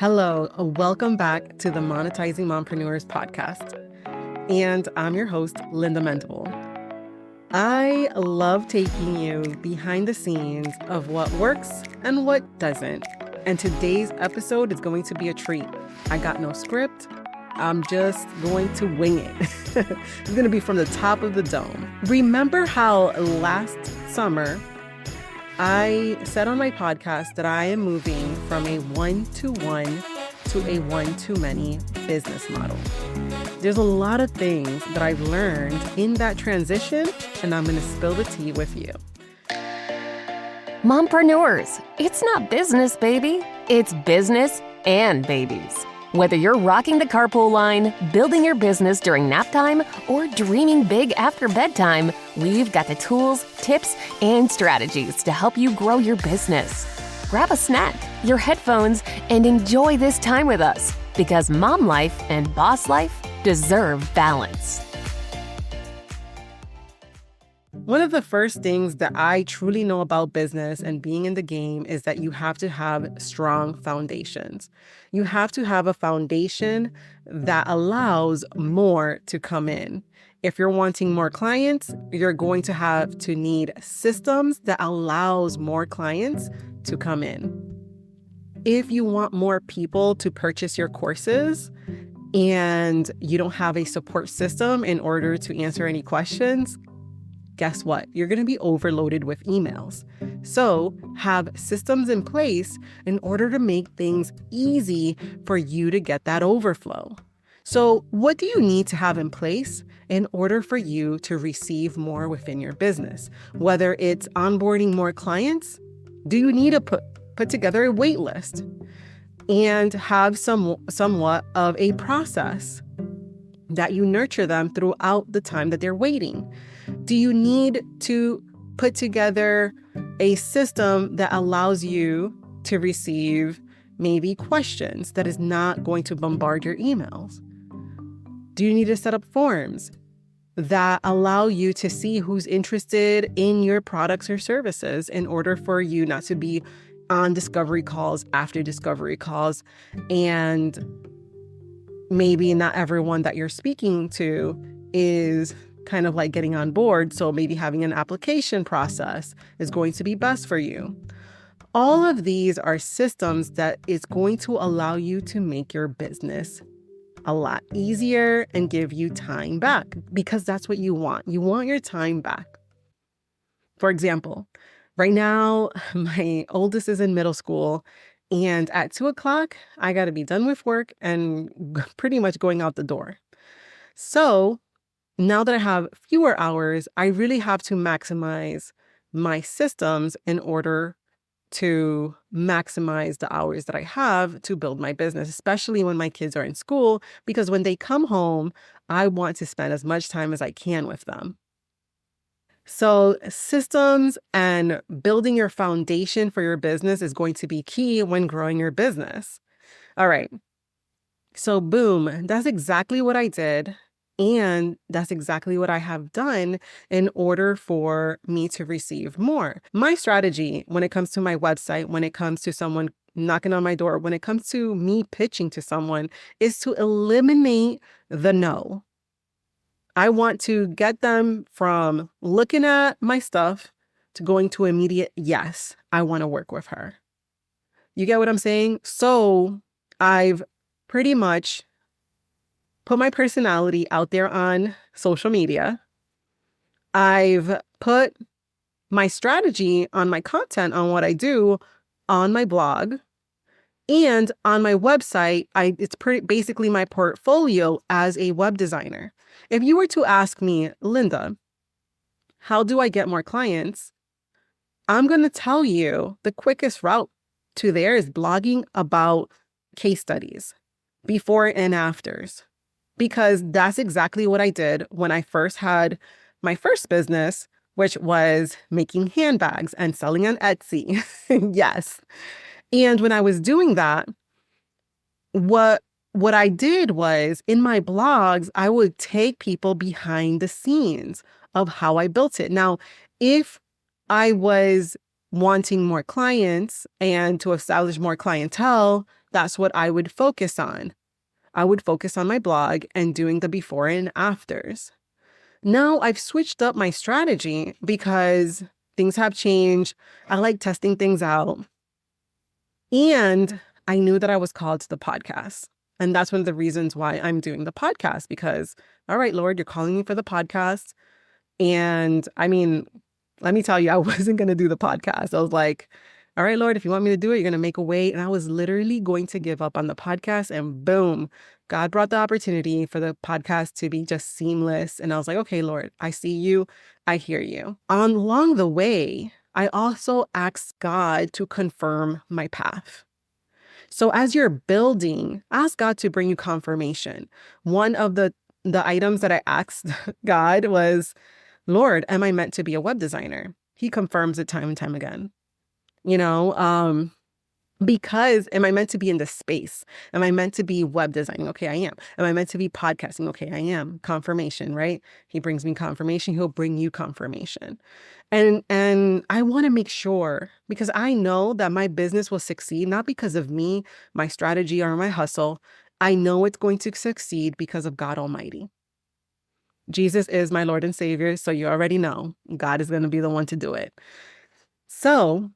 Hello, welcome back to the Monetizing Mompreneurs podcast. And I'm your host, Linda Mendible. I love taking you behind the scenes of what works and what doesn't. And today's episode is going to be a treat. I got no script. I'm just going to wing it. It's going to be from the top of the dome. Remember how last summer I said on my podcast that I am moving from a one-to-one to a one-to-many business model. There's a lot of things that I've learned in that transition, and I'm going to spill the tea with you. Mompreneurs, it's not business, baby. It's business and babies. Whether you're rocking the carpool line, building your business during nap time, or dreaming big after bedtime, we've got the tools, tips, and strategies to help you grow your business. Grab a snack, your headphones, and enjoy this time with us, because mom life and boss life deserve balance. One of the first things that I truly know about business and being in the game is that you have to have strong foundations. You have to have a foundation that allows more to come in. If you're wanting more clients, you're going to have to need systems that allows more clients to come in. If you want more people to purchase your courses and you don't have a support system in order to answer any questions, guess what? You're going to be overloaded with emails. So have systems in place in order to make things easy for you to get that overflow. So what do you need to have in place in order for you to receive more within your business? Whether it's onboarding more clients, do you need to put together a wait list and have somewhat of a process that you nurture them throughout the time that they're waiting? Do you need to put together a system that allows you to receive maybe questions that is not going to bombard your emails? Do you need to set up forms that allow you to see who's interested in your products or services in order for you not to be on discovery calls after discovery calls, and maybe not everyone that you're speaking to is kind of like getting on board. So maybe having an application process is going to be best for you. All of these are systems that is going to allow you to make your business a lot easier and give you time back, because that's what you want. You want your time back. For example, right now, my oldest is in middle school, and at 2:00, I got to be done with work and pretty much going out the door. So now that I have fewer hours, I really have to maximize my systems in order to maximize the hours that I have to build my business, especially when my kids are in school, because when they come home, I want to spend as much time as I can with them. So systems and building your foundation for your business is going to be key when growing your business. All right. So boom, that's exactly what I did. And that's exactly what I have done in order for me to receive more. My strategy when it comes to my website, when it comes to someone knocking on my door, when it comes to me pitching to someone, is to eliminate the no. I want to get them from looking at my stuff to going to immediate, yes, I want to work with her. You get what I'm saying? So I've pretty much put my personality out there on social media. I've put my strategy on my content, on what I do on my blog, and on my website. It's basically my portfolio as a web designer. If you were to ask me, Linda, how do I get more clients? I'm going to tell you the quickest route to there is blogging about case studies, before and afters. Because that's exactly what I did when I first had my first business, which was making handbags and selling on Etsy. Yes. And when I was doing that, what I did was in my blogs, I would take people behind the scenes of how I built it. Now, if I was wanting more clients and to establish more clientele, That's what I would focus on. I would focus on my blog and doing the before and afters. Now I've switched up my strategy because things have changed. I like testing things out. And I knew that I was called to the podcast. And that's one of the reasons why I'm doing the podcast, because, all right, Lord, you're calling me for the podcast. And I mean, let me tell you, I wasn't going to do the podcast. I was like, all right, Lord, if you want me to do it, you're going to make a way. And I was literally going to give up on the podcast. And boom, God brought the opportunity for the podcast to be just seamless. And I was like, okay, Lord, I see you. I hear you. Along the way, I also asked God to confirm my path. So as you're building, ask God to bring you confirmation. One of the items that I asked God was, Lord, am I meant to be a web designer? He confirms it time and time again. You know, because am I meant to be in this space? Am I meant to be web designing? Okay, I am. Am I meant to be podcasting? Okay, I am. Confirmation, right? He brings me confirmation. He'll bring you confirmation. And I want to make sure, because I know that my business will succeed, not because of me, my strategy, or my hustle. I know it's going to succeed because of God Almighty. Jesus is my Lord and Savior, so you already know God is going to be the one to do it. So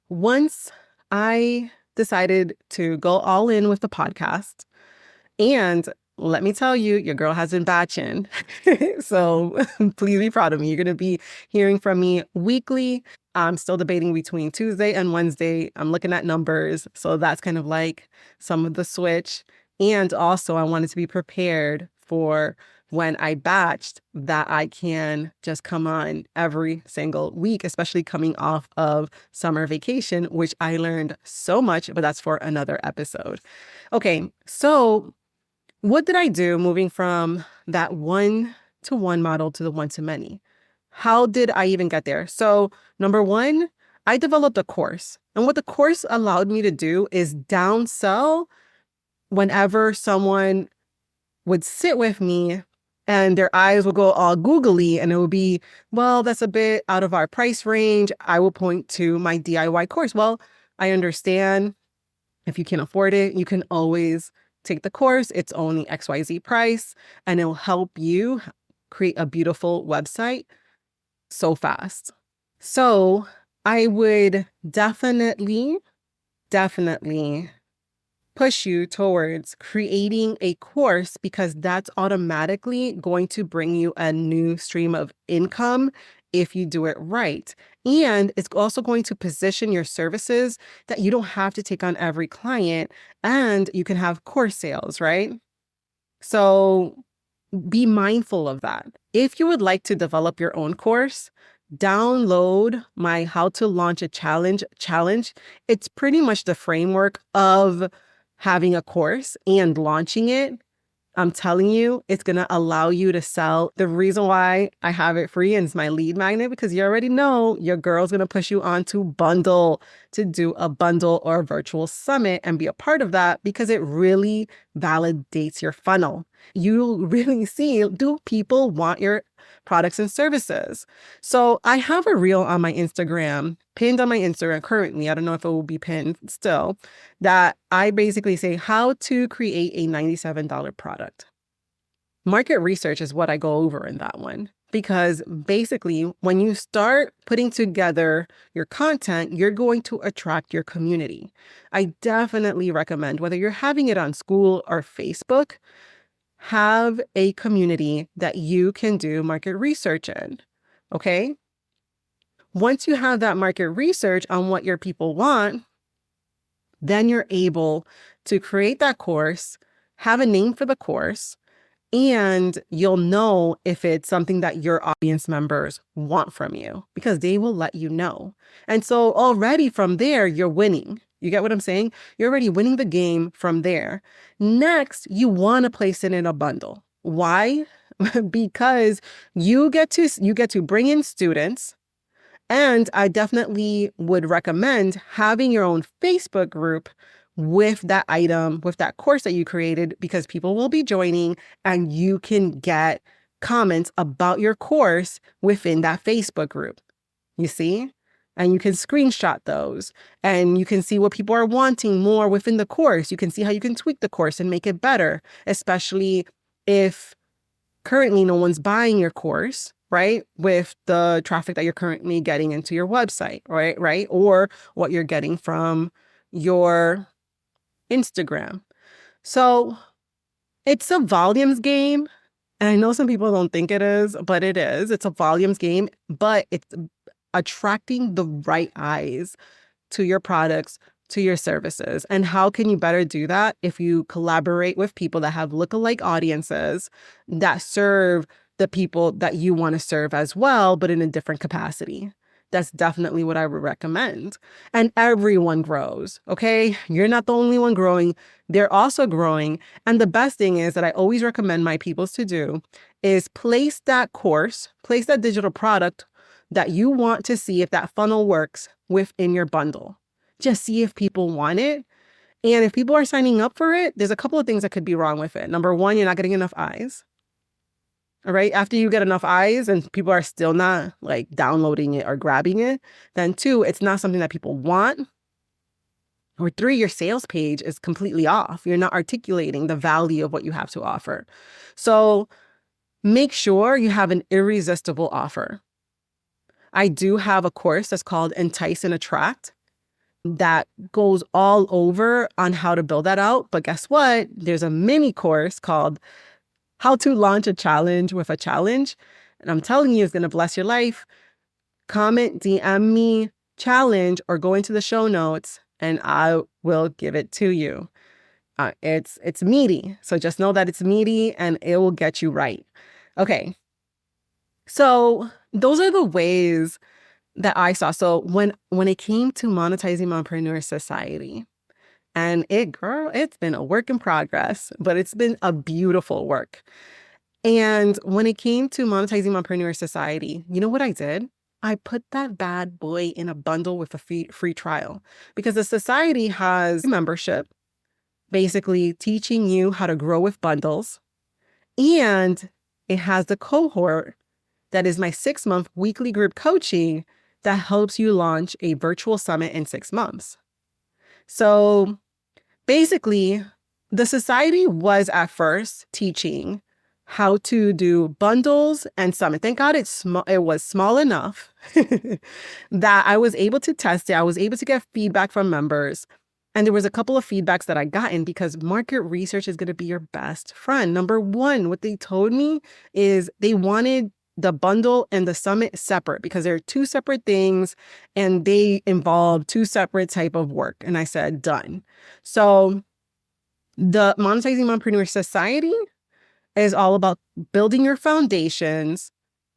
once I decided to go all in with the podcast, and let me tell you, your girl has been batching. So please be proud of me. You're going to be hearing from me weekly. I'm still debating between Tuesday and Wednesday. I'm looking at numbers. So that's kind of like some of the switch. And also, I wanted to be prepared for when I batched that I can just come on every single week, especially coming off of summer vacation, which I learned so much, but that's for another episode. Okay, so what did I do moving from that one-to-one model to the one-to-many? How did I even get there? So number one, I developed a course. And what the course allowed me to do is downsell whenever someone would sit with me and their eyes would go all googly and it would be, well, that's a bit out of our price range. I will point to my DIY course. Well, I understand if you can't afford it, you can always take the course. It's only XYZ price and it'll help you create a beautiful website so fast. So I would definitely push you towards creating a course, because that's automatically going to bring you a new stream of income if you do it right. And it's also going to position your services that you don't have to take on every client and you can have course sales, right? So be mindful of that. If you would like to develop your own course, download my How to Launch a Challenge. It's pretty much the framework of having a course and launching it. I'm telling you, it's going to allow you to sell. The reason why I have it free and it's my lead magnet, because you already know your girl's going to push you on to bundle, to do a bundle or a virtual summit and be a part of that, because it really validates your funnel. You really see, do people want your products and services? So I have a reel on my Instagram, pinned on my Instagram currently. I don't know if it will be pinned still, that I basically say how to create a $97 product. Market research is what I go over in that one, because basically when you start putting together your content, you're going to attract your community. I definitely recommend, whether you're having it on school or Facebook, have a community that you can do market research in, okay? Once you have that market research on what your people want, then you're able to create that course, have a name for the course, and you'll know if it's something that your audience members want from you, because they will let you know. And so already from there, you're winning. You get what I'm saying? You're already winning the game from there. Next, you want to place it in a bundle. Why? Because you get to bring in students. And I definitely would recommend having your own Facebook group with that item, with that course that you created, because people will be joining and you can get comments about your course within that Facebook group. You see? And you can screenshot those and you can see what people are wanting more within the course. You can see how you can tweak the course and make it better, especially if currently no one's buying your course, right? With the traffic that you're currently getting into your website, right? Or what you're getting from your Instagram. So it's a volumes game. And I know some people don't think it is, but it is. It's a volumes game, but it's attracting the right eyes to your products, to your services. And how can you better do that if you collaborate with people that have lookalike audiences that serve the people that you want to serve as well, but in a different capacity? That's definitely what I would recommend. And everyone grows, okay? You're not the only one growing. They're also growing. And the best thing is that I always recommend my peoples to do is place that course, place that digital product that you want to see if that funnel works within your bundle. Just see if people want it. And if people are signing up for it, there's a couple of things that could be wrong with it. Number one, you're not getting enough eyes. All right. After you get enough eyes and people are still not like downloading it or grabbing it, then two, it's not something that people want. Or three, your sales page is completely off. You're not articulating the value of what you have to offer. So make sure you have an irresistible offer. I do have a course that's called Entice and Attract that goes all over on how to build that out. But guess what? There's a mini course called How to Launch a Challenge with a Challenge. And I'm telling you, it's going to bless your life. Comment, DM me, challenge, or go into the show notes and I will give it to you. It's meaty. So just know that it's meaty and it will get you right. Okay. So those are the ways that I saw. So when it came to Monetizing Mompreneurs Society, and it's been a work in progress, but it's been a beautiful work. And when it came to Monetizing Mompreneurs Society, you know what I did? I put that bad boy in a bundle with a free trial because the society has membership, basically teaching you how to grow with bundles. And it has the cohort that is my 6-month weekly group coaching that helps you launch a virtual summit in 6 months. So basically, the society was at first teaching how to do bundles and summit. Thank God it was small enough that I was able to test it. I was able to get feedback from members. And there was a couple of feedbacks that I gotten because market research is going to be your best friend. Number one, what they told me is they wanted the bundle and the summit separate because they're two separate things and they involve two separate type of work. And I said, done. So the Monetizing Mompreneurs Society is all about building your foundations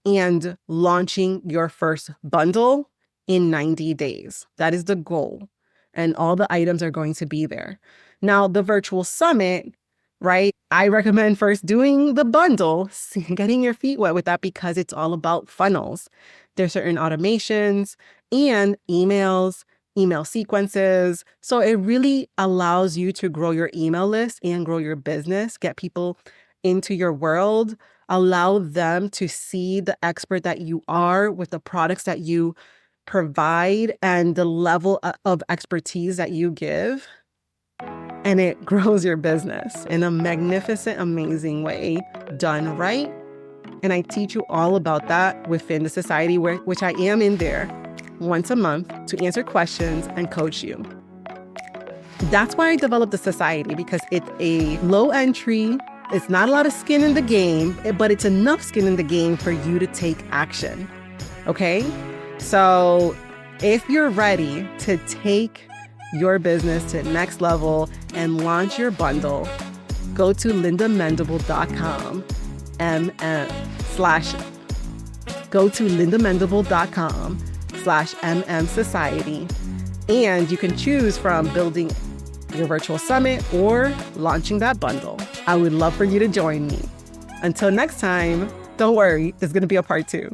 and launching your first bundle in 90 days. That is the goal. And all the items are going to be there. Now, the virtual summit, right? I recommend first doing the bundle, getting your feet wet with that because it's all about funnels. There's certain automations and emails, email sequences. So it really allows you to grow your email list and grow your business, get people into your world, allow them to see the expert that you are with the products that you provide and the level of expertise that you give. And it grows your business in a magnificent, amazing way, done right. And I teach you all about that within the society, which I am in there once a month to answer questions and coach you. That's why I developed the society, because it's a low entry. It's not a lot of skin in the game, but it's enough skin in the game for you to take action. Okay? So if you're ready to take your business to the next level and launch your bundle, go to lindamendible.com go to lindamendible.com/MM Society, and you can choose from building your virtual summit or launching that bundle. I would love for you to join me. Until next time, don't worry, there's going to be a part 2.